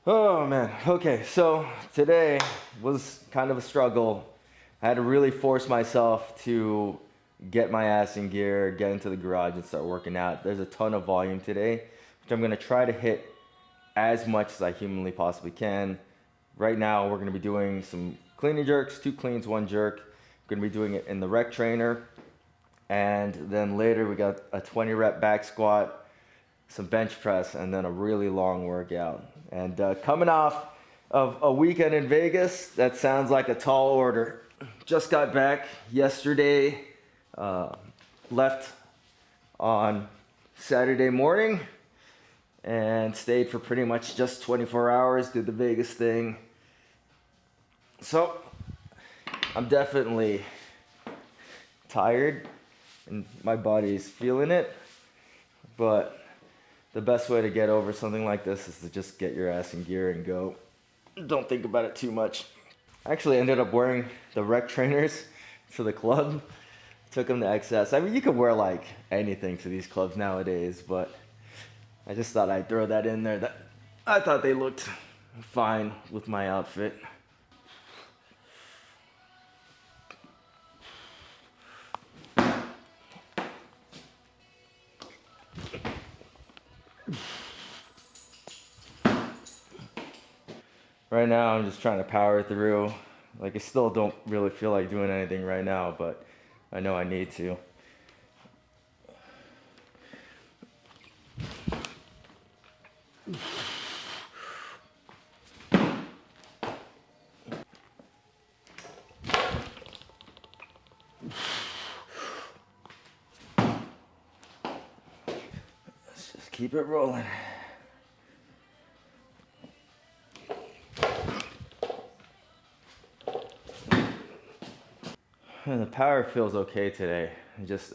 Oh man, okay, so today was kind of a struggle. I had to really force myself to get my ass in gear, get into the garage and start working out. There's a ton of volume today, which I'm gonna try to hit as much as I humanly possibly can. Right now, we're gonna be doing some clean and jerks, 2 cleans, 1 jerk. We're gonna be doing it in the rec trainer. And then later we got a 20 rep back squat, some bench press, and then a really long workout. And coming off of a weekend in Vegas, that sounds like a tall order. Just got back yesterday, left on Saturday morning, and stayed for pretty much just 24 hours, did the Vegas thing. So I'm definitely tired, and my body's feeling it, but the best way to get over something like this is to just get your ass in gear and go. Don't think about it too much. I actually ended up wearing the rec trainers to the club. Took them to XS. I mean, you could wear like anything to these clubs nowadays, but I just thought I'd throw that in there. That I thought they looked fine with my outfit. Right now, I'm just trying to power through. Like, I still don't really feel like doing anything right now, but I know I need to. Let's just keep it rolling. And the power feels okay today.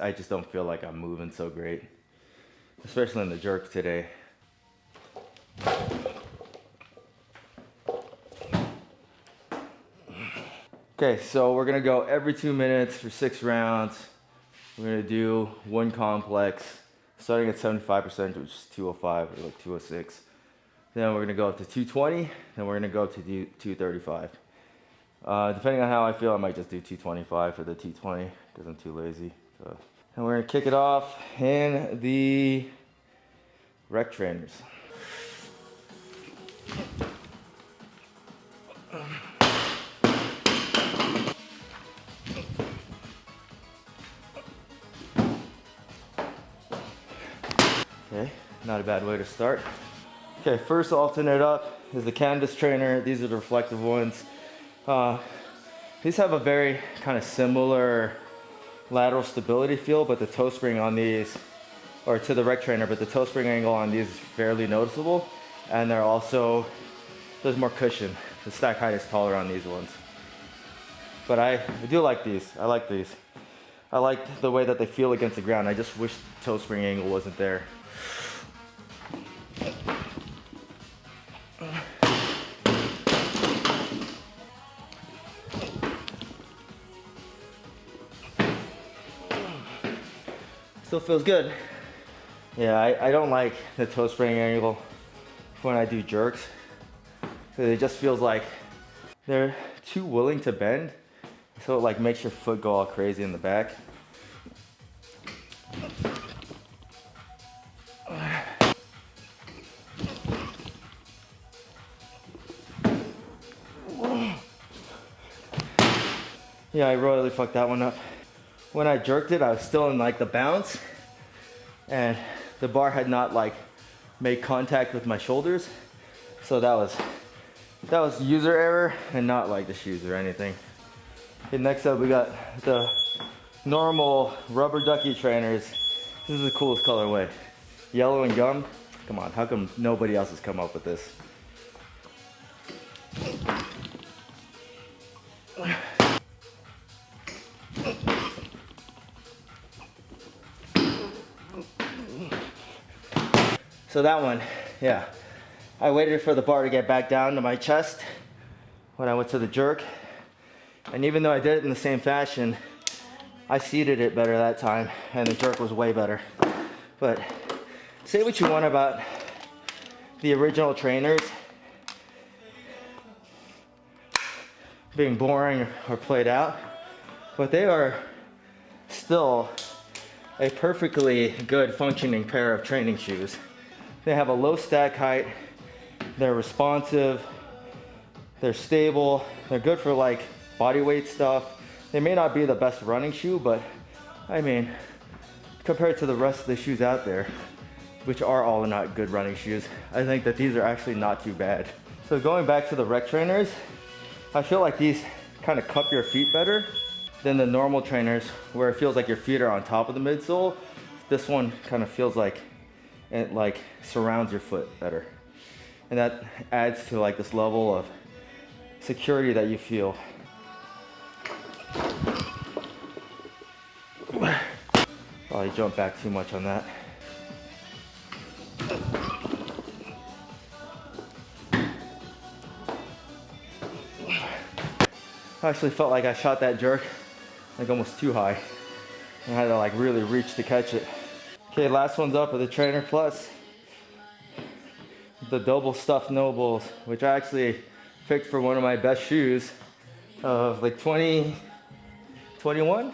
I just don't feel like I'm moving so great, especially in the jerk today. Okay, so we're gonna go every 2 minutes for 6 rounds. We're gonna do 1 complex, starting at 75%, which is 205 or like 206. Then we're gonna go up to 220, then we're gonna go up to 235. Depending on how I feel, I might just do 225 for the 220 because I'm too lazy. So, and we're gonna kick it off in the rec trainers. Okay, not a bad way to start. Okay, first alternate up is the canvas trainer. These are the reflective ones. These have a very kind of similar lateral stability feel, but the toe spring on these, or to the rec trainer, but the toe spring angle on these is fairly noticeable. And they're also, there's more cushion. The stack height is taller on these ones. But I do like these. I like these. I like the way that they feel against the ground. I just wish the toe spring angle wasn't there. Still feels good. Yeah, I don't like the toe spring angle when I do jerks. It just feels like they're too willing to bend, so it like makes your foot go all crazy in the back. Yeah, I royally fucked that one up. When I jerked it, I was still in like the bounce, and the bar had not like made contact with my shoulders. So that was user error and not like the shoes or anything. Okay, next up we got the normal rubber ducky trainers. This is the coolest colorway. Yellow and gum. Come on, how come nobody else has come up with this? So that one, yeah. I waited for the bar to get back down to my chest when I went to the jerk. And even though I did it in the same fashion, I seated it better that time, and the jerk was way better. But say what you want about the original trainers, being boring or played out, but they are still a perfectly good functioning pair of training shoes. They have a low stack height, they're responsive, they're stable, they're good for like body weight stuff. They may not be the best running shoe, but I mean, compared to the rest of the shoes out there, which are all not good running shoes, I think that these are actually not too bad. So going back to the Rec Trainers, I feel like these kind of cup your feet better than the normal trainers where it feels like your feet are on top of the midsole. This one kind of feels like it like surrounds your foot better. And that adds to like this level of security that you feel. Probably jump back too much on that. I actually felt like I shot that jerk like almost too high. I had to like really reach to catch it. Okay, last one's up with the Trainer Plus. The double stuffed NOBULLs, which I actually picked for one of my best shoes of like 2021.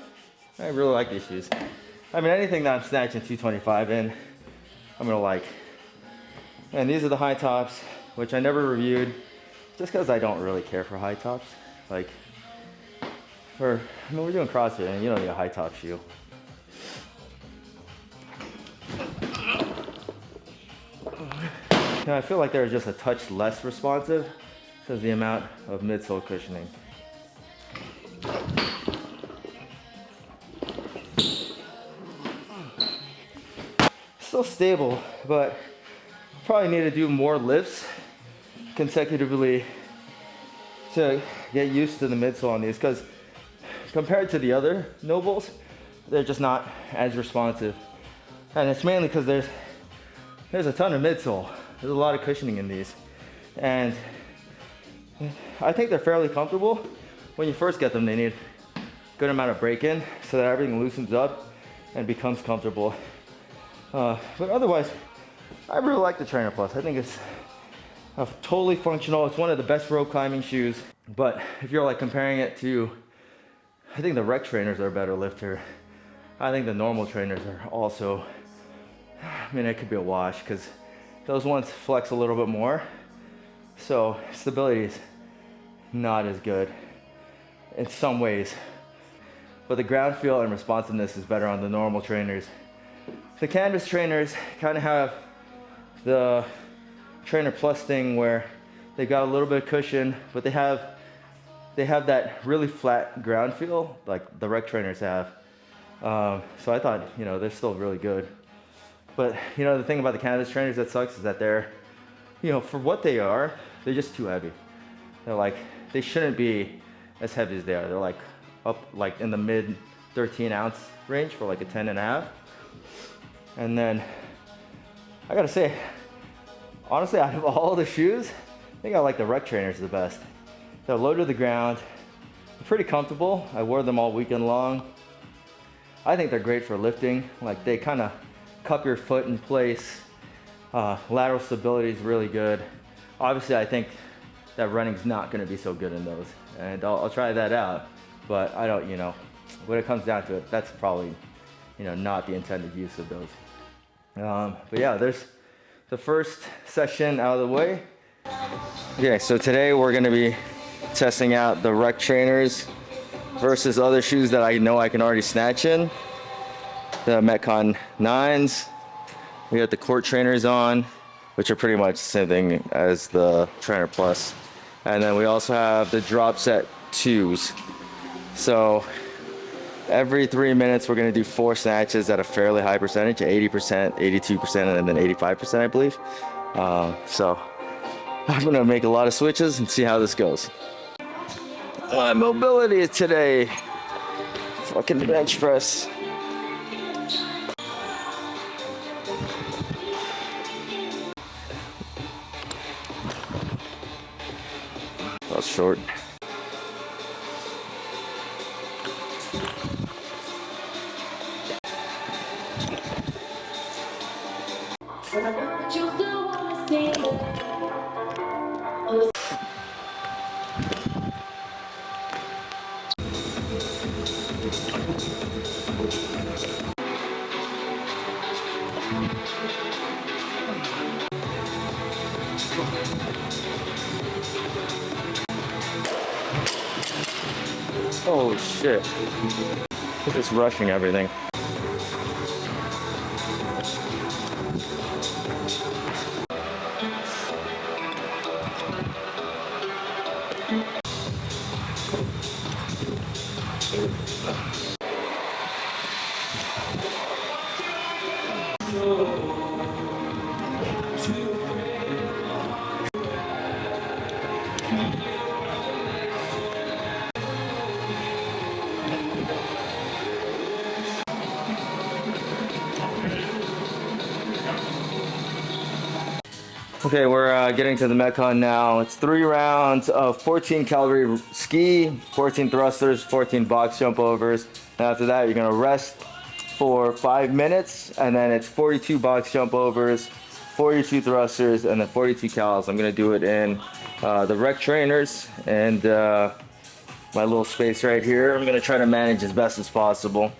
I really like these shoes. I mean, anything that I'm snatching 225 in, I'm gonna like. And these are the high tops, which I never reviewed just because I don't really care for high tops. Like, I mean, we're doing CrossFit and you don't need a high top shoe. Now, I feel like they're just a touch less responsive because the amount of midsole cushioning. Still stable, but probably need to do more lifts consecutively to get used to the midsole on these, because compared to the other NOBULLs, they're just not as responsive. And it's mainly because there's a ton of midsole. There's a lot of cushioning in these. And I think they're fairly comfortable. When you first get them, they need a good amount of break-in so that everything loosens up and becomes comfortable. But otherwise, I really like the Trainer Plus. I think it's totally functional. It's one of the best rope climbing shoes. But if you're like comparing it to, I think the Rec Trainers are a better lifter. I think the normal trainers are also, I mean, it could be a wash because those ones flex a little bit more. So stability is not as good in some ways. But the ground feel and responsiveness is better on the normal trainers. The canvas trainers kind of have the Trainer Plus thing where they got a little bit of cushion, but they have that really flat ground feel like the Rec Trainers have. So I thought, you know, they're still really good. But you know, the thing about the canvas trainers that sucks is that they're, you know, for what they are, they're just too heavy. They're like, they shouldn't be as heavy as they are. They're like up like in the mid 13 ounce range for like a 10.5. And then I gotta say, honestly, out of all the shoes, I think I like the Rec Trainers the best. They're low to the ground, they're pretty comfortable. I wore them all weekend long. I think they're great for lifting. Like, they kind of cup your foot in place. Lateral stability is really good. Obviously, I think that running's not gonna be so good in those. And I'll try that out, but I don't, you know, when it comes down to it, that's probably, you know, not the intended use of those. But yeah, there's the first session out of the way. Okay, so today we're gonna be testing out the Rec Trainers versus other shoes that I know I can already snatch in. The Metcon 9s. We got the Court Trainers on, which are pretty much the same thing as the Trainer Plus. And then we also have the Drop Set 2s. So every 3 minutes, we're gonna do 4 snatches at a fairly high percentage, 80%, 82%, and then 85%, I believe. So I'm gonna make a lot of switches and see how this goes. Mobility today. Fucking bench press. That was short. Holy shit. Just rushing everything. Okay, we're getting to the Metcon now. It's 3 rounds of 14 calorie ski, 14 thrusters, 14 box jump overs. And after that, you're gonna rest for 5 minutes, and then it's 42 box jump overs, 42 thrusters, and then 42 cals. I'm gonna do it in the Rec Trainers and my little space right here. I'm gonna try to manage as best as possible.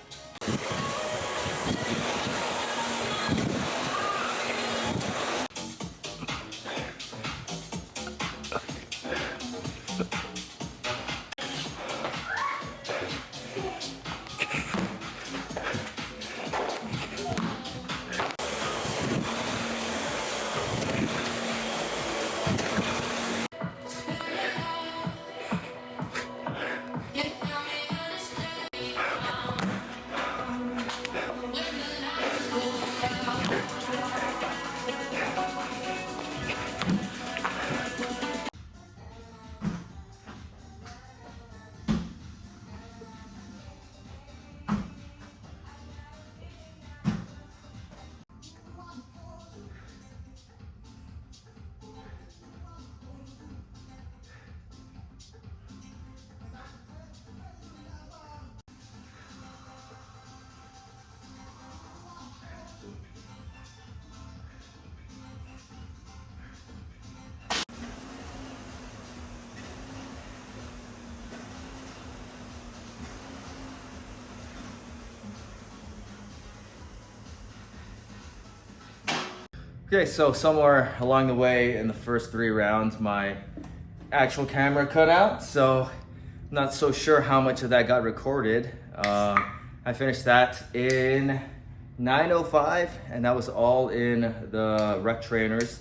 Okay, so somewhere along the way in the first 3 rounds, my actual camera cut out, so I'm not so sure how much of that got recorded. I finished that in 9:05, and that was all in the Rec Trainers,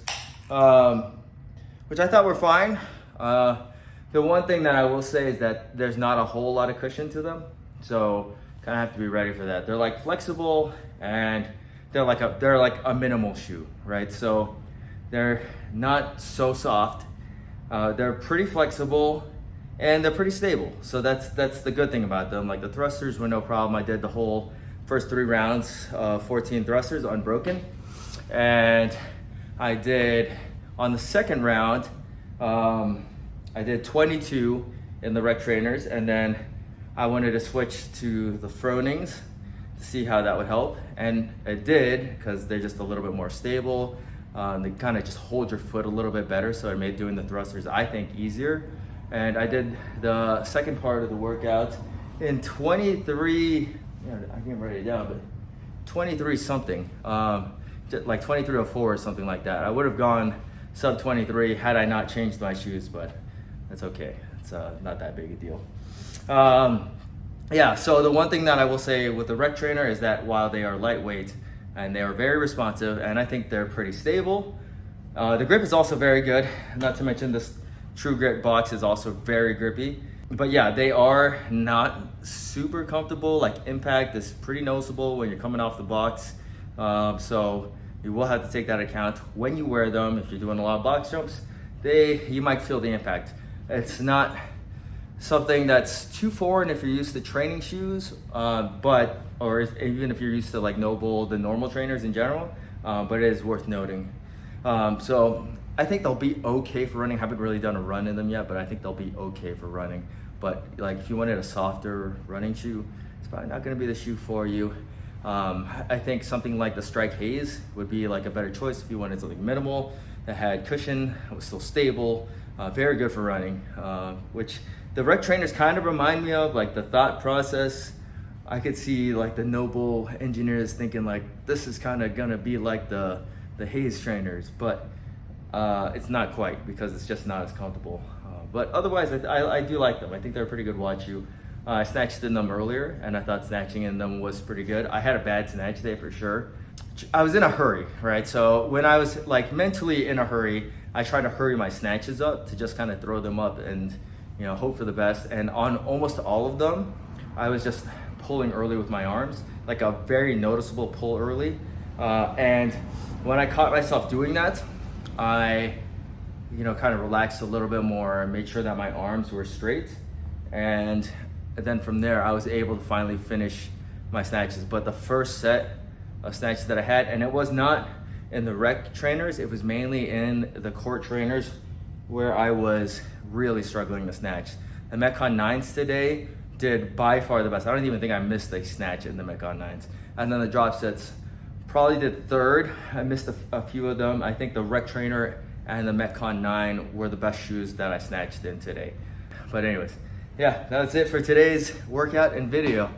which I thought were fine. The one thing that I will say is that there's not a whole lot of cushion to them, so kind of have to be ready for that. They're like flexible, and they're like a minimal shoe, right? So they're not so soft. They're pretty flexible, and they're pretty stable. So that's the good thing about them. Like the thrusters were no problem. I did the whole first 3 rounds, 14 thrusters unbroken, and I did on the second round, I did 22 in the Rec Trainers, and then I wanted to switch to the Fronings to see how that would help, and it did, because they're just a little bit more stable. They kind of just hold your foot a little bit better, so it made doing the thrusters, I think, easier. And I did the second part of the workout in 23, I can't write it down, but 23 something, like 23:04 or something like that. I would have gone sub 23 had I not changed my shoes, but that's okay. It's not that big a deal. Yeah, so the one thing that I will say with the Rec Trainer is that while they are lightweight and they are very responsive, and I think they're pretty stable, the grip is also very good. Not to mention this True Grip box is also very grippy. But yeah, they are not super comfortable. Like impact is pretty noticeable when you're coming off the box. So you will have to take that account when you wear them. If you're doing a lot of box jumps, you might feel the impact. It's not something that's too foreign if you're used to training shoes, even if you're used to like NOBULL, the normal trainers in general, but it is worth noting. So I think they'll be okay for running. Haven't really done a run in them yet, but I think they'll be okay for running. But like if you wanted a softer running shoe, it's probably not gonna be the shoe for you. I think something like the Strike Haze would be like a better choice if you wanted something minimal that had cushion, was still stable, very good for running, which the Rec Trainers kind of remind me of. Like the thought process, I could see like the NOBULL engineers thinking like this is kind of gonna be like the Haze trainers, but It's not quite, because it's just not as comfortable. But otherwise, I do like them. I think they're a pretty good watch shoe. I snatched in them earlier, and I thought snatching in them was pretty good. I had a bad snatch day for sure. I was in a hurry, right? So when I was like mentally in a hurry, I tried to hurry my snatches up to just kind of throw them up and, you know, hope for the best. And on almost all of them, I was just pulling early with my arms, like a very noticeable pull early. And when I caught myself doing that, I, you know, kind of relaxed a little bit more and made sure that my arms were straight. And then from there, I was able to finally finish my snatches. But the first set of snatches that I had, and it was not in the rec trainers, it was mainly in the court trainers where I was really struggling to snatch. The Metcon 9s today did by far the best. I don't even think I missed a snatch in the Metcon 9s. And then the drop sets probably did third. I missed a few of them. I think the rec trainer and the Metcon 9 were the best shoes that I snatched in today. But anyways, yeah, that's it for today's workout and video.